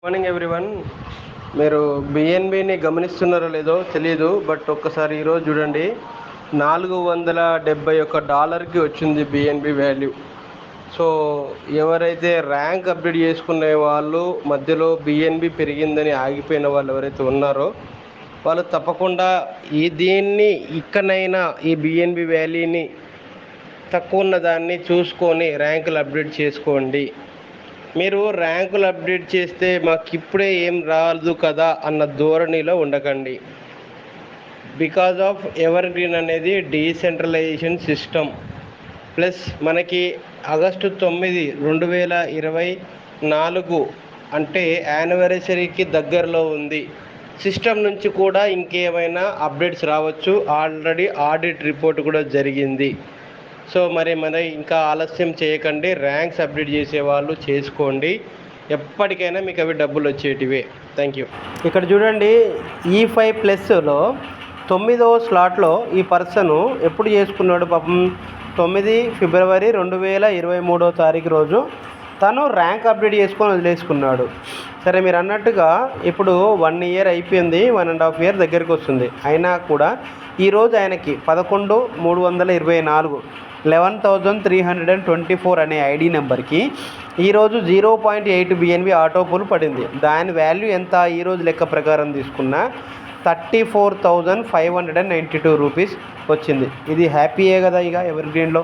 Morning everyone. మీరు బిఎన్బిని గమనిస్తున్నారో లేదో తెలియదు, బట్ ఒక్కసారి ఈరోజు చూడండి. $471 వచ్చింది బిఎన్బి వాల్యూ. సో ఎవరైతే ర్యాంక్ అప్డేట్ చేసుకునే వాళ్ళు మధ్యలో బిఎన్బి పెరిగిందని ఆగిపోయిన వాళ్ళు ఎవరైతే ఉన్నారో వాళ్ళు తప్పకుండా దీన్ని ఇక్కడైనా ఈ బిఎన్బి వాల్యూని తక్కువ ఉన్న దాన్ని చూసుకొని ర్యాంకులు అప్డేట్ చేసుకోండి. మీరు ర్యాంకులు అప్డేట్ చేస్తే మాకు ఇప్పుడే ఏం రాదు కదా అన్న ధోరణిలో ఉండకండి. బికాజ్ ఆఫ్ ఎవర్ గ్రీన్ అనేది డీసెంట్రలైజేషన్ సిస్టమ్. ప్లస్ మనకి ఆగస్టు 9, 2024 అంటే యానివర్సరీకి దగ్గరలో ఉంది. సిస్టమ్ నుంచి కూడా ఇంకేమైనా అప్డేట్స్ రావచ్చు. ఆల్రెడీ ఆడిట్ రిపోర్ట్ కూడా జరిగింది. సో మరి ఇంకా ఆలస్యం చేయకండి. ర్యాంక్స్ అప్డేట్ చేసేవాళ్ళు చేసుకోండి. ఎప్పటికైనా మీకు అవి డబ్బులు వచ్చేటివే. Thank you. ఇక్కడ చూడండి, E5+లో 9వ స్లాట్లో ఈ పర్సను ఎప్పుడు చేసుకున్నాడు పాపం, 9 ఫిబ్రవరి 2023 రోజు తను ర్యాంక్ అప్డేట్ చేసుకొని వదిలేసుకున్నాడు. సరే, మీరు అన్నట్టుగా ఇప్పుడు 1 ఇయర్ అయిపోయింది, 1.5 ఇయర్ దగ్గరికి వస్తుంది. అయినా కూడా ఈరోజు ఆయనకి 11,324 11,324 అనే ఐడి నెంబర్కి ఈరోజు 0.8 బిఎన్బి ఆటో పూల్ పడింది. దాని వాల్యూ ఎంత ఈరోజు లెక్క ప్రకారం తీసుకున్నా 34,592 రూపీస్ వచ్చింది. ఇది హ్యాపీయే కదా ఇక ఎవర్ గ్రీన్లో.